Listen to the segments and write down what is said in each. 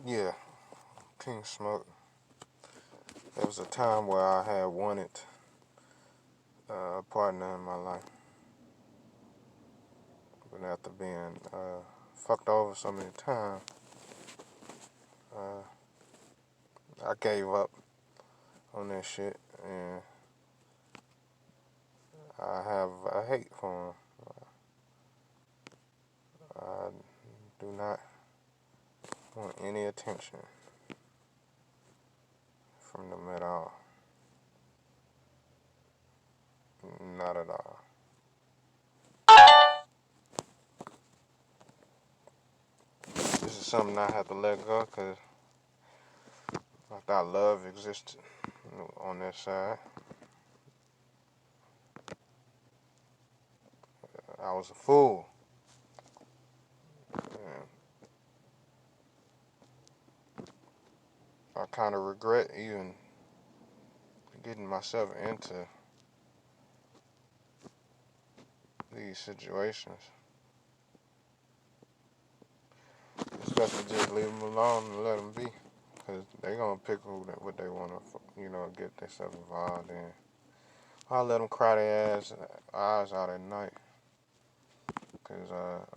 Yeah, King Smoke. There was a time where I had wanted a partner in my life, but after being fucked over so many times, uh, I gave up on that shit, and I have a hate for him. I do not want any attention from them at all. Not at all. This is something I have to let go because I thought love existed on that side. I was a fool. And I kind of regret even getting myself into these situations. It's best to just leave them alone and let them be. Because they going to pick what they want to, get themselves involved in. I'll let them cry their eyes out at night. Because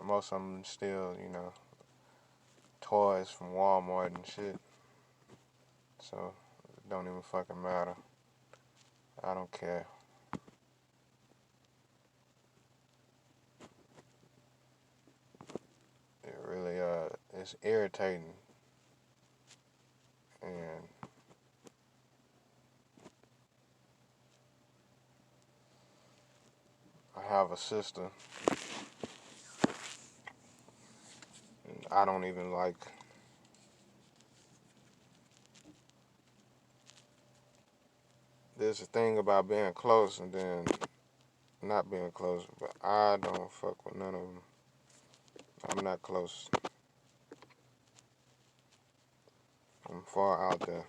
most of them still, toys from Walmart and shit. So it don't even fucking matter. I don't care. It really, it's irritating. And I have a sister. And I don't even like. There's a thing about being close and then not being close, but I don't fuck with none of them. I'm not close. I'm far out there.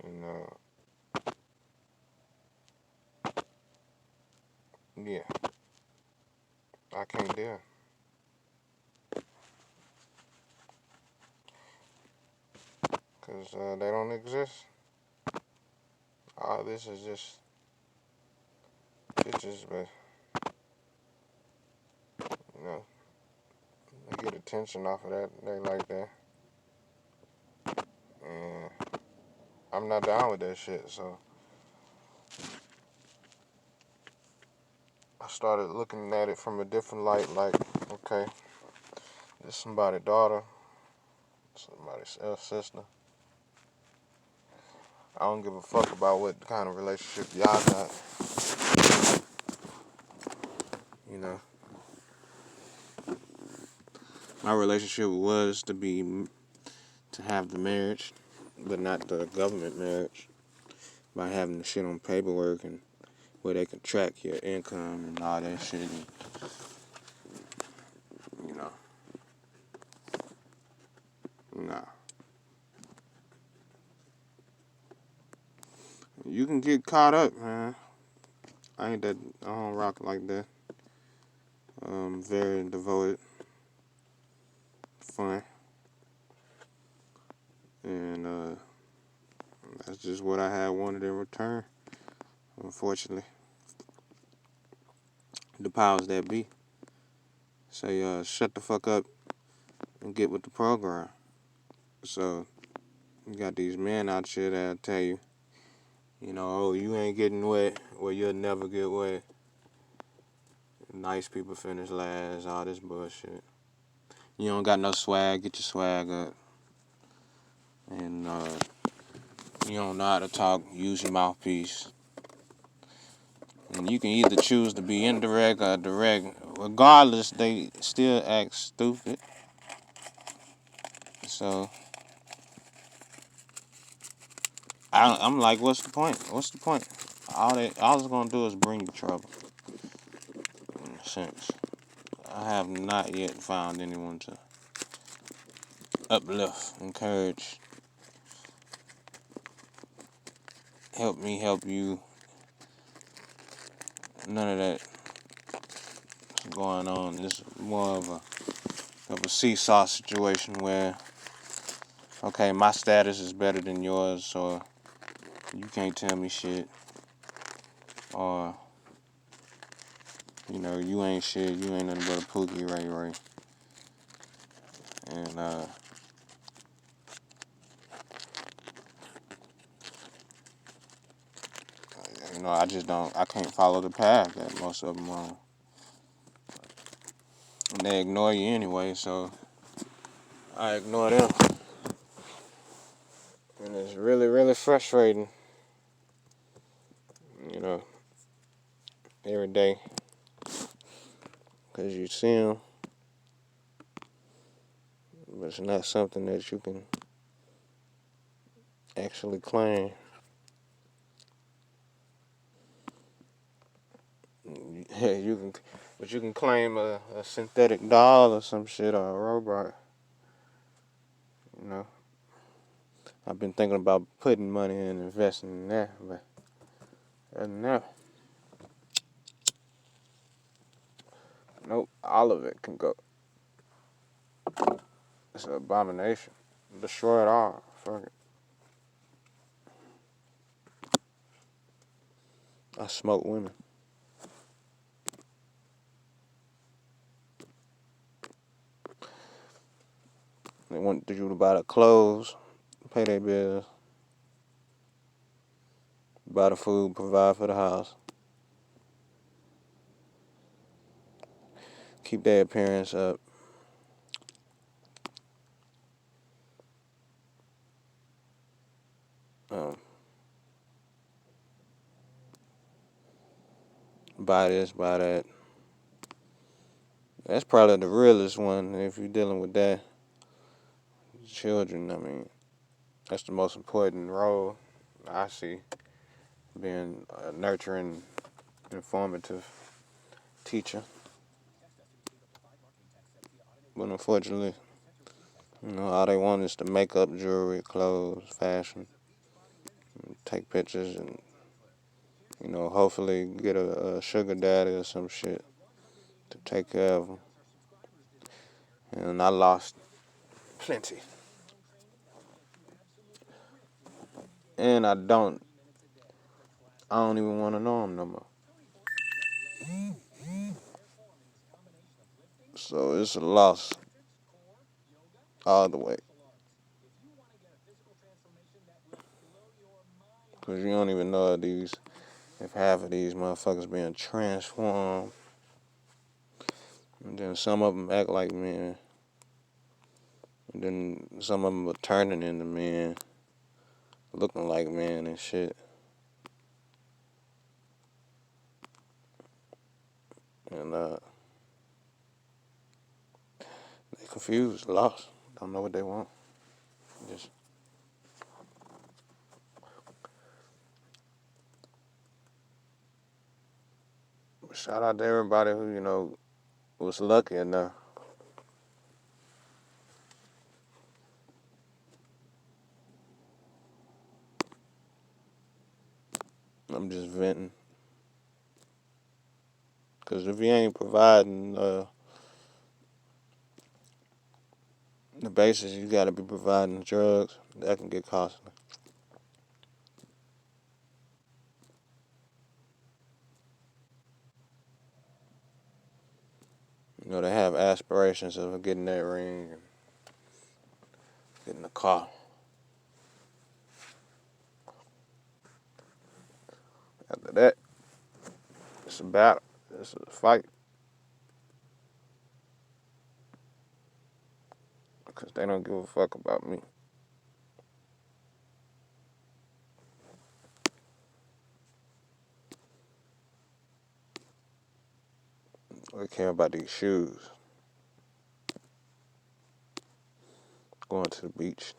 And yeah, I can't deal. Because they don't exist. All this is just pictures, but, you know, they get attention off of that. They like that. And I'm not down with that shit, so I started looking at it from a different light, like, okay, this is somebody's daughter, somebody's sister. I don't give a fuck about what kind of relationship y'all got. You know, my relationship was to have the marriage, but not the government marriage, by having the shit on paperwork and where they can track your income and all that shit. And, you know, nah. You can get caught up, man. I don't rock like that. Very devoted, fun, and that's just what I had wanted in return. Unfortunately, the powers that be say, shut the fuck up and get with the program. So you got these men out here that tell you, oh, you ain't getting wet, well, you'll never get wet. Nice people finish last, all this bullshit. You don't got no swag, get your swag up. And you don't know how to talk, use your mouthpiece. And you can either choose to be indirect or direct. Regardless, they still act stupid. So I'm like, what's the point? What's the point? All it's gonna do is bring you trouble. In a sense, I have not yet found anyone to uplift, encourage, help me help you. None of that. going on. It's more of a seesaw situation where, okay, my status is better than yours, so you can't tell me shit. Or, you ain't shit, you ain't nothing but a Pookie Ray Ray. And, I can't follow the path that most of them on. And they ignore you anyway, so I ignore them. And it's really, really frustrating, every day. Because you see them, but it's not something that you can actually claim. Yeah, you can claim a synthetic doll or some shit or a robot. You know, I've been thinking about putting money and investing in that, but other than that, nope, all of it can go. It's an abomination. Destroy it all. Fuck it. I smoke women. They want you to buy the clothes, pay their bills, buy the food, provide for the house, keep their appearance up. Um, buy this, buy that. That's probably the realest one if you're dealing with that. Children, I mean, that's the most important role I see, being a nurturing, informative teacher. But unfortunately, all they want is to make up jewelry, clothes, fashion, take pictures, and hopefully get a sugar daddy or some shit to take care of them. And I lost plenty, and I don't even want to know them no more. So it's a loss all the way. Cause you don't even know if half of these motherfuckers being transformed, and then some of them act like men, and then some of them are turning into men, looking like men and shit. And they confused, lost, don't know what they want. Just shout out to everybody who was lucky enough. I'm just venting, cause if you ain't providing the basis, you gotta be providing drugs. That can get costly. They have aspirations of getting that ring and getting a car. After that, it's a battle. It's a fight. Because they don't give a fuck about me. They care about these shoes. Going to the beach.